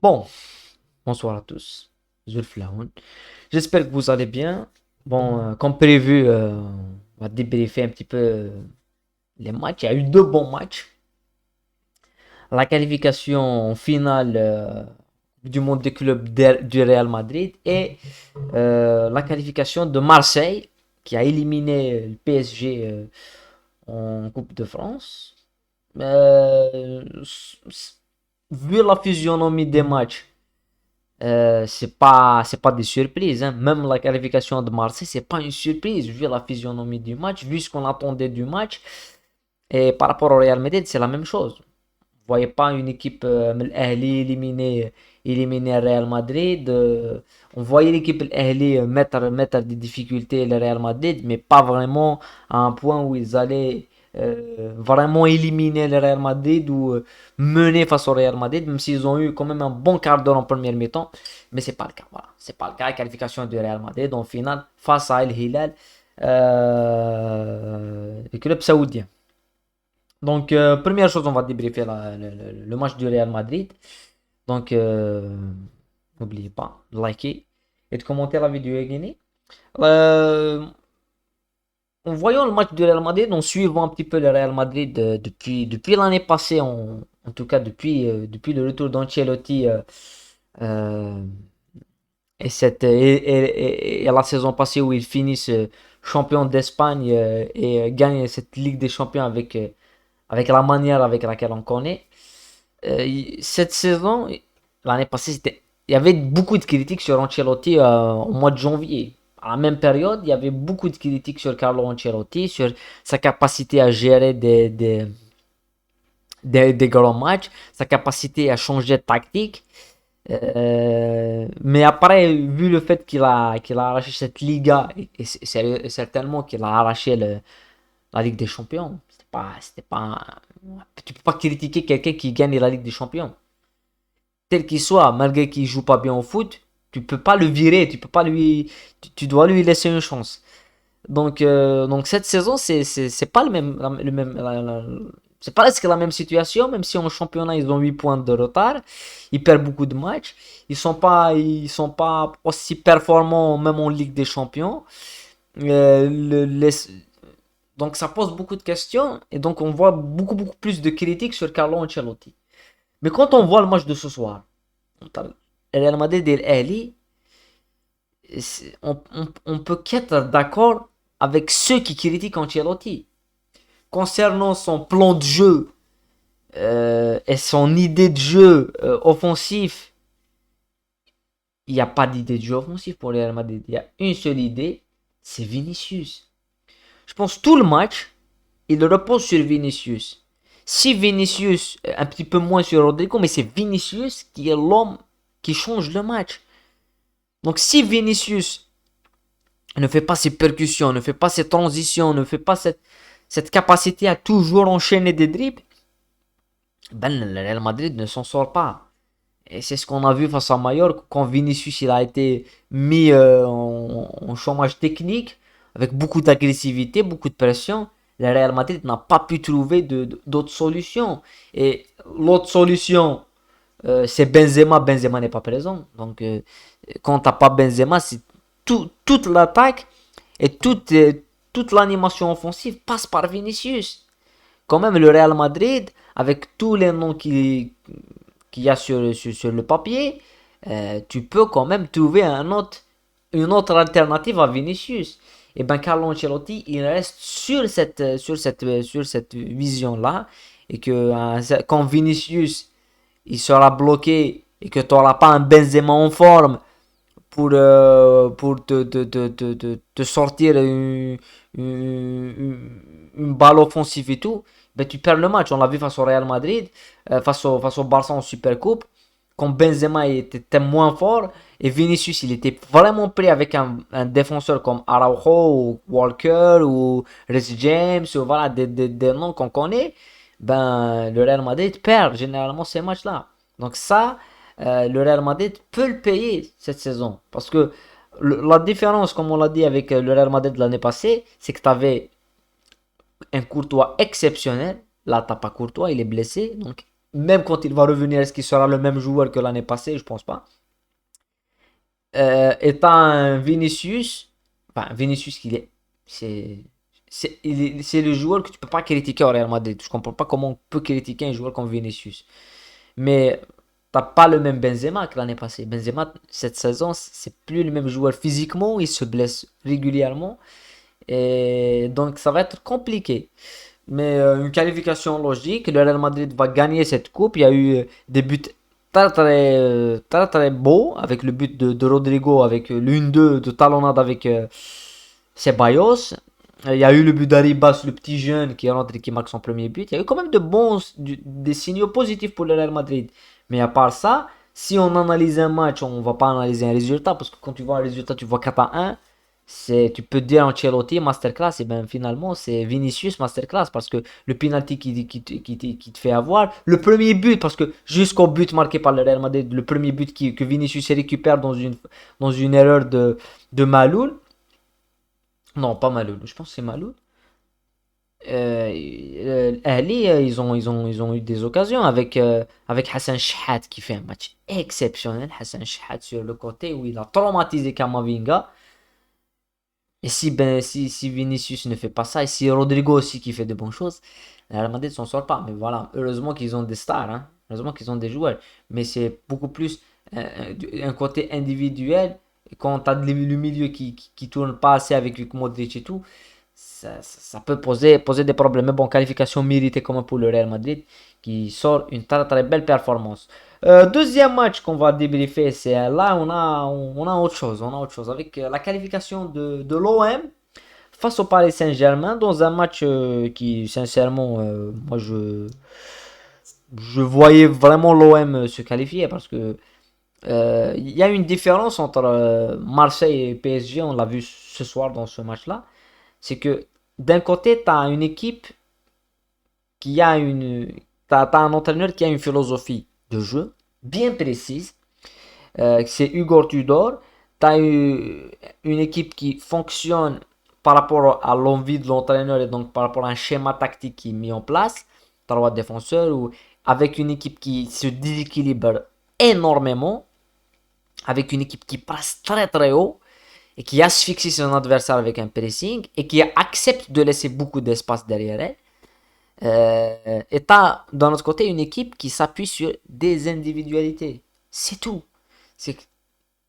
Bon, bonsoir à tous. Zulflaoun. J'espère que vous allez bien. Bon, comme prévu, on va débriefer un petit peu les matchs. Il y a eu deux bons matchs. La qualification finale du monde des clubs du Real Madrid et la qualification de Marseille qui a éliminé le PSG en Coupe de France. Vu la physionomie des matchs, c'est pas des surprises, hein. Même la qualification de Marseille, c'est pas une surprise vu la physionomie du match, vu ce qu'on attendait du match. Et par rapport au Real Madrid, c'est la même chose. Vous voyez pas une équipe Ahli éliminer Real Madrid. On voyait l'équipe Ahli mettre des difficultés le Real Madrid, mais pas vraiment à un point où ils allaient vraiment éliminer le Real Madrid ou mener face au Real Madrid, même s'ils ont eu quand même un bon quart d'heure en première mi-temps. Mais c'est pas le cas. Voilà, c'est pas le cas. Qualification du Real Madrid en finale face à El Hilal, le club saoudien. Donc, première chose, on va débriefer le match du Real Madrid. Donc, n'oubliez pas de liker et de commenter la vidéo Guinée. Euh, En voyant le match du Real Madrid, en suivant un petit peu le Real Madrid depuis l'année passée, en tout cas depuis le retour d'Ancelotti euh, et la saison passée où ils finissent champion d'Espagne et gagnent cette Ligue des Champions avec la manière avec laquelle on connaît. Cette saison, l'année passée, il y avait beaucoup de critiques sur Ancelotti au mois de janvier. À la même période, il y avait beaucoup de critiques sur Carlo Ancelotti, sur sa capacité à gérer des grands matchs, sa capacité à changer de tactique. Mais après, vu le fait qu'il a arraché cette Liga, et certainement qu'il a arraché la Ligue des Champions, tu peux pas critiquer quelqu'un qui gagne la Ligue des Champions tel qu'il soit, malgré qu'il joue pas bien au foot, tu peux pas le virer, tu peux pas tu dois lui laisser une chance. Donc cette saison, c'est pas c'est presque la même situation, même si en championnat ils ont 8 points de retard, ils perdent beaucoup de matchs, ils sont pas aussi performants même en Ligue des Champions. Euh, le- les- donc ça pose beaucoup de questions et donc on voit beaucoup plus de critiques sur Carlo Ancelotti. Mais quand on voit le match de ce soir, Real Madrid et l'Ahli, on peut qu'être d'accord avec ceux qui critiquent Ancelotti. Concernant son plan de jeu et son idée de jeu offensif, il n'y a pas d'idée de jeu offensif pour le Real Madrid. Il y a une seule idée, c'est Vinicius. Je pense tout le match, il repose sur Vinicius. Si Vinicius, un petit peu moins sur Rodrigo, mais c'est Vinicius qui est l'homme qui change le match. Donc si Vinicius ne fait pas ses percussions, ne fait pas ses transitions, ne fait pas cette capacité à toujours enchaîner des dribbles, ben le Real Madrid ne s'en sort pas. Et c'est ce qu'on a vu face à Mallorca quand Vinicius il a été mis en chômage technique avec beaucoup d'agressivité, beaucoup de pression. Le Real Madrid n'a pas pu trouver d'autres solutions. Et l'autre solution, c'est Benzema. Benzema n'est pas présent. Donc quand t'as pas Benzema, c'est toute l'attaque et toute l'animation offensive passe par Vinicius. Quand même, le Real Madrid, avec tous les noms qu'il y a sur le papier, tu peux quand même trouver une autre alternative à Vinicius. Et ben Carlo Ancelotti, il reste sur cette vision-là. Et que quand Vinicius il sera bloqué et que tu n'auras pas un Benzema en forme pour te sortir une balle offensive et tout, ben tu perds le match. On l'a vu face au Real Madrid, face au Barça en Supercoupe, quand Benzema était moins fort et Vinicius il était vraiment prêt avec un défenseur comme Araujo ou Walker ou Reece James ou voilà des noms qu'on connaît, ben le Real Madrid perd généralement ces matchs-là. Donc ça, le Real Madrid peut le payer cette saison. Parce que la différence, comme on l'a dit avec le Real Madrid de l'année passée, c'est que tu avais un Courtois exceptionnel. Là, t'as pas Courtois, il est blessé. Donc, même quand il va revenir, est-ce qu'il sera le même joueur que l'année passée? Je pense pas. Et t'as un Vinicius, enfin Vinicius, c'est, c'est le joueur que tu peux pas critiquer au Real Madrid. Je comprends pas comment on peut critiquer un joueur comme Vinicius. Mais t'as pas le même Benzema que l'année passée. Benzema, cette saison, c'est plus le même joueur physiquement, il se blesse régulièrement. Et donc ça va être compliqué. Mais une qualification logique, le Real Madrid va gagner cette coupe. Il y a eu des buts très très beaux avec le but de Rodrigo, avec l'une-deux de talonnade avec Ceballos. Il y a eu le but d'Aribas, le petit jeune qui rentre et qui marque son premier but. Il y a eu quand même des signaux positifs pour le Real Madrid. Mais à part ça, si on analyse un match, on va pas analyser un résultat parce que quand tu vois un résultat, tu vois 4 à 1. Tu peux dire Ancelotti masterclass, et ben finalement c'est Vinicius masterclass parce que le penalty qui te fait avoir, le premier but, parce que jusqu'au but marqué par le Real Madrid, le premier but que Vinicius récupère dans une erreur de Maloul, non pas Maloul, je pense que c'est Maloul. Ali, ils ont eu des occasions avec Hassan Shahat qui fait un match exceptionnel. Hassan Shahat sur le côté où il a traumatisé Kamavinga. Et si Vinicius ne fait pas ça, et si Rodrigo aussi qui fait de bonnes choses, la Real Madrid s'en sort pas. Mais voilà, heureusement qu'ils ont des stars, hein. Heureusement qu'ils ont des joueurs. Mais c'est beaucoup plus un côté individuel. Et quand tu as le milieu qui tourne pas assez avec Luka Modric et tout, ça peut poser des problèmes. Mais bon, qualification méritée comme pour le Real Madrid qui sort une très très belle performance. Deuxième match qu'on va débriefer, c'est là on a autre chose. On a autre chose avec la qualification de l'OM face au Paris Saint-Germain dans un match qui sincèrement moi je voyais vraiment l'OM se qualifier parce que il y a une différence entre Marseille et PSG, on l'a vu ce soir dans ce match-là, c'est que d'un côté, tu as une équipe qui a une. T'as un entraîneur qui a une philosophie de jeu bien précise. C'est Hugo Tudor. Tu as une équipe qui fonctionne par rapport à l'envie de l'entraîneur et donc par rapport à un schéma tactique qui est mis en place. Trois défenseurs ou avec une équipe qui se déséquilibre énormément, avec une équipe qui passe très très haut et qui asphyxie son adversaire avec un pressing et qui accepte de laisser beaucoup d'espace derrière elle. Et t'as d'un autre côté une équipe qui s'appuie sur des individualités. C'est tout. C'est que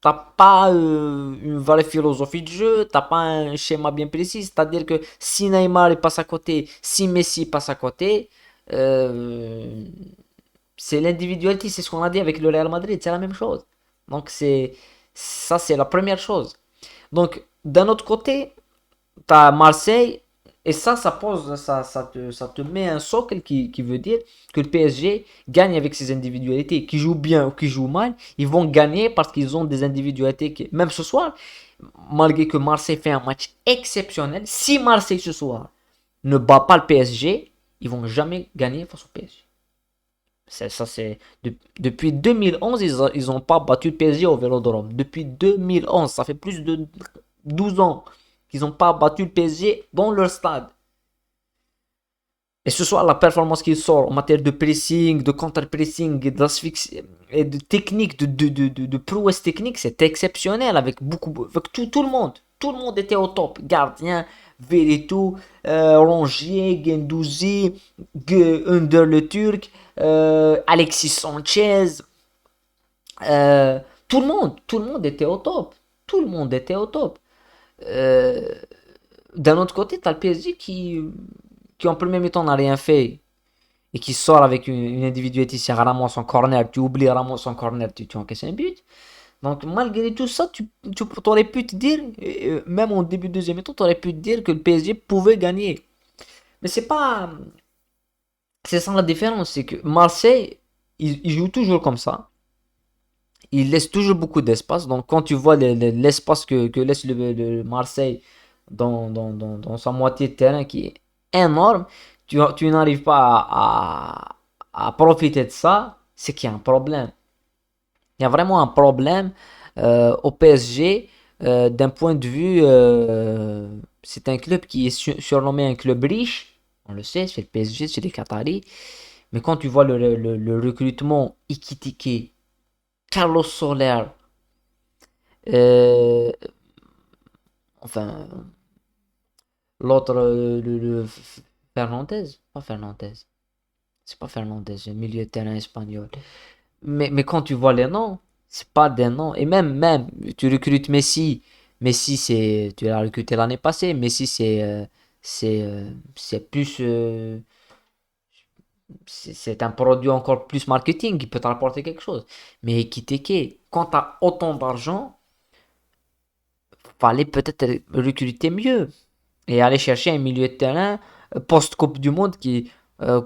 t'as pas une vraie philosophie de jeu, t'as pas un schéma bien précis. C'est-à-dire que si Neymar passe à côté, si Messi passe à côté, euh, c'est l'individualité. C'est ce qu'on a dit avec le Real Madrid. C'est la même chose. Donc c'est la première chose. Donc d'un autre côté, t'as Marseille, et ça te met un socle qui veut dire que le PSG gagne avec ses individualités. Qui jouent bien ou qui jouent mal, ils vont gagner parce qu'ils ont des individualités. Même ce soir, malgré que Marseille fait un match exceptionnel, si Marseille ce soir ne bat pas le PSG, ils vont jamais gagner face au PSG. Depuis 2011, ils ont pas battu le PSG au Vélodrome. Depuis 2011, ça fait plus de 12 ans qu'ils n'ont pas battu le PSG dans leur stade. Et ce soir, la performance qu'il sort en matière de pressing, de contre-pressing, et de technique, de prouesse technique, c'est exceptionnel avec avec tout le monde. Tout le monde était au top. Gardien, Veretout, Rongier, Gendouzi, Under le Turc, Alexis Sanchez. Tout le monde était au top. Tout le monde était au top. Euh, D'un autre côté, tu as le PSG qui en premier mi-temps n'a rien fait et qui sort avec une individualité. Si Ramos en corner, tu oublies Ramos en corner, tu encaisses un but. Donc malgré tout ça, tu aurais pu te dire, même au début de deuxième mi-temps, tu aurais pu te dire que le PSG pouvait gagner. Mais c'est pas. C'est ça la différence, c'est que Marseille, il joue toujours comme ça. Il laisse toujours beaucoup d'espace. Donc quand tu vois l'espace que laisse le Marseille dans sa moitié de terrain qui est énorme, tu n'arrives pas à profiter de ça, c'est qu'il y a un problème. Il y a vraiment un problème au PSG d'un point de vue. C'est un club qui est surnommé un club riche. On le sait, c'est le PSG, c'est les Qataris. Mais quand tu vois le recrutement Ekitike, Carlos Soler, euh, enfin, l'autre, Fernandez, pas Fernandez, c'est pas Fernandez, le milieu de terrain espagnol. Mais quand tu vois les noms, c'est pas des noms. Et même, tu recrutes Messi. Messi, tu l'as recruté l'année passée. Messi, c'est plus, c'est un produit encore plus marketing qui peut te rapporter quelque chose. Mais Ekitike, quand tu as autant d'argent, fallait peut-être recruter mieux et aller chercher un milieu de terrain post-Coupe du Monde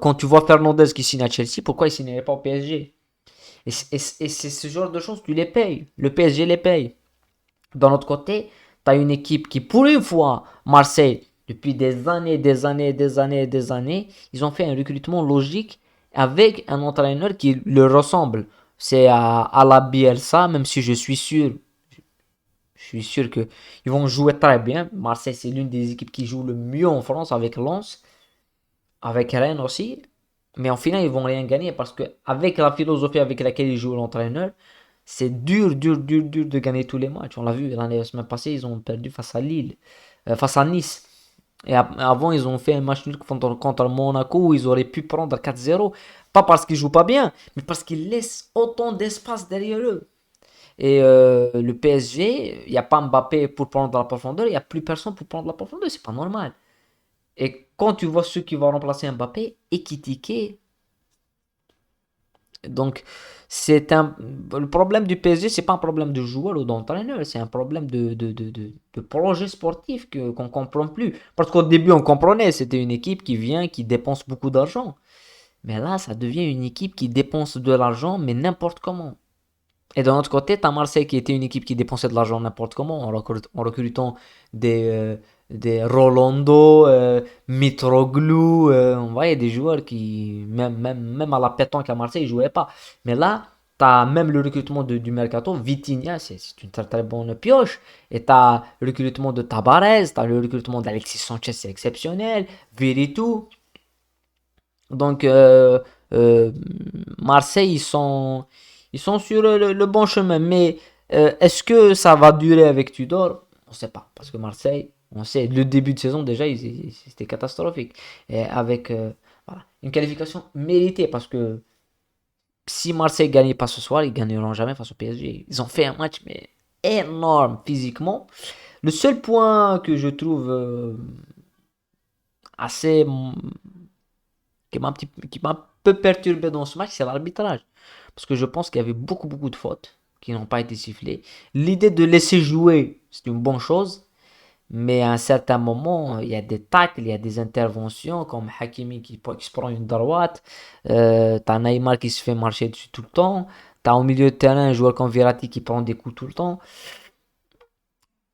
quand tu vois Fernandez qui signe à Chelsea, pourquoi il signerait pas au PSG? Et c'est ce genre de choses, tu les payes. Le PSG les paye. D'un autre côté, tu as une équipe qui, pour une fois, Marseille, depuis des années, des années, des années, des années, ils ont fait un recrutement logique avec un entraîneur qui leur ressemble. C'est à la Bielsa, même si je suis sûr que ils vont jouer très bien. Marseille, c'est l'une des équipes qui joue le mieux en France avec Lens, avec Rennes aussi. Mais en final, ils vont rien gagner parce que avec la philosophie avec laquelle il joue l'entraîneur, c'est dur, dur, dur, dur de gagner tous les matchs. On l'a vu la semaine passée, ils ont perdu face à Lille, face à Nice. Et avant, ils ont fait un match nul contre Monaco où ils auraient pu prendre 4-0. Pas parce qu'ils jouent pas bien, mais parce qu'ils laissent autant d'espace derrière eux. Et le PSG, il n'y a pas Mbappé pour prendre de la profondeur, il n'y a plus personne pour prendre de la profondeur, c'est pas normal. Et quand tu vois ceux qui vont remplacer Mbappé, Ekitike, donc le problème du PSG, c'est pas un problème de joueur ou d'entraîneur, c'est un problème de projet sportif qu'on comprend plus. Parce qu'au début, on comprenait, c'était une équipe qui vient, qui dépense beaucoup d'argent. Mais là, ça devient une équipe qui dépense de l'argent, mais n'importe comment. Et d'un autre côté, t'as Marseille qui était une équipe qui dépensait de l'argent n'importe comment en recrutant des Rolando, Mitroglou. On voyait des joueurs qui, même à la pétanque à Marseille, ils jouaient pas. Mais là, t'as même le recrutement du Mercato. Vitinha, c'est une très très bonne pioche. Et t'as le recrutement de Tabarez, t'as le recrutement d'Alexis Sanchez, c'est exceptionnel. Viritou. Donc, euh, Marseille, ils sont sur le bon chemin. Mais est-ce que ça va durer avec Tudor? On ne sait pas. Parce que Marseille, on sait, le début de saison, déjà, c'était catastrophique. Et avec voilà, une qualification méritée. Parce que si Marseille ne gagnait pas ce soir, ils ne gagneront jamais face au PSG. Ils ont fait un match mais énorme physiquement. Le seul point que je trouve assez qui m'a un peu perturbé dans ce match, c'est l'arbitrage. Parce que je pense qu'il y avait beaucoup, beaucoup de fautes qui n'ont pas été sifflées. L'idée de laisser jouer, c'est une bonne chose. Mais à un certain moment, il y a des tacles, il y a des interventions, comme Hakimi qui se prend une droite. T'as Neymar qui se fait marcher dessus tout le temps. T'as au milieu de terrain un joueur comme Verratti qui prend des coups tout le temps.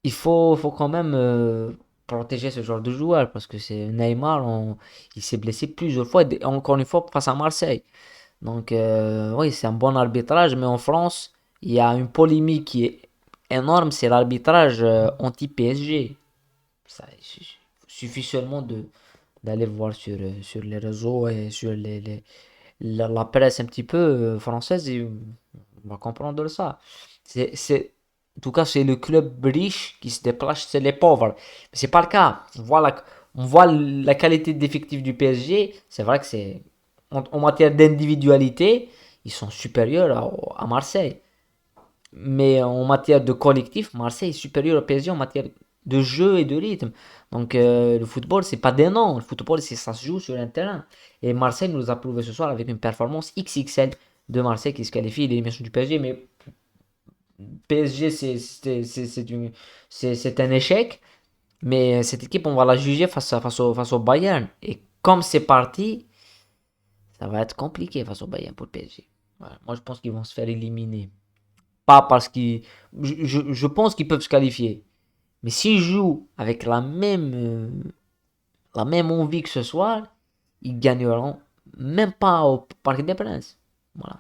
Il faut quand même protéger ce genre de joueur parce que c'est Neymar, il s'est blessé plusieurs fois, encore une fois face à Marseille. Donc oui, c'est un bon arbitrage, mais en France, il y a une polémique qui est énorme, c'est l'arbitrage anti-PSG. Ça suffit seulement d'aller voir sur les réseaux et sur la presse un petit peu française et on va comprendre ça. En tout cas, c'est le club riche qui se déplace, c'est les pauvres. Mais c'est pas le cas. On voit la qualité d'effectif du PSG. C'est vrai que en matière d'individualité, ils sont supérieurs à Marseille. Mais en matière de collectif, Marseille est supérieur au PSG en matière de jeu et de rythme. Donc le football, c'est pas des noms. Le football, ça se joue sur un terrain. Et Marseille nous a prouvé ce soir avec une performance XXL de Marseille qui se qualifie l'élimination du PSG. Mais PSG, c'est un échec. Mais cette équipe, on va la juger face au Bayern. Et comme c'est parti, ça va être compliqué face au Bayern pour le PSG. Voilà. Moi, je pense qu'ils vont se faire éliminer. Pas parce qu'ils. Je pense qu'ils peuvent se qualifier. Mais s'ils jouent avec la même envie que ce soir, ils gagneront même pas au Parc des Princes. Voilà.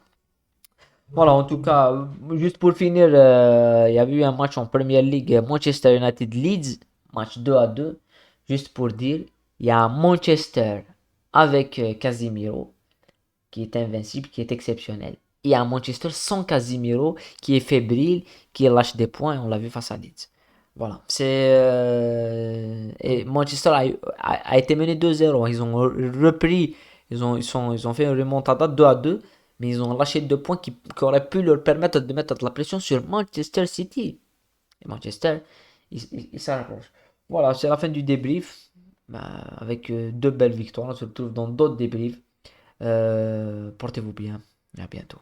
Voilà, en tout cas, juste pour finir, il y a eu un match en Premier League, Manchester United Leeds, match 2-2. Juste pour dire, il y a Manchester avec Casemiro qui est invincible, qui est exceptionnel. Et à Manchester, sans Casemiro, qui est fébrile, qui lâche des points, on l'a vu face à Leeds. Voilà. Et Manchester a été mené 2-0. Ils ont repris, ils ont fait une remontada 2-2, mais ils ont lâché 2 points qui auraient pu leur permettre de mettre de la pression sur Manchester City. Et Manchester, il s'arrange. Voilà, c'est la fin du débrief. Bah, avec 2 belles victoires. On se retrouve dans d'autres débriefs. Portez-vous bien et à bientôt.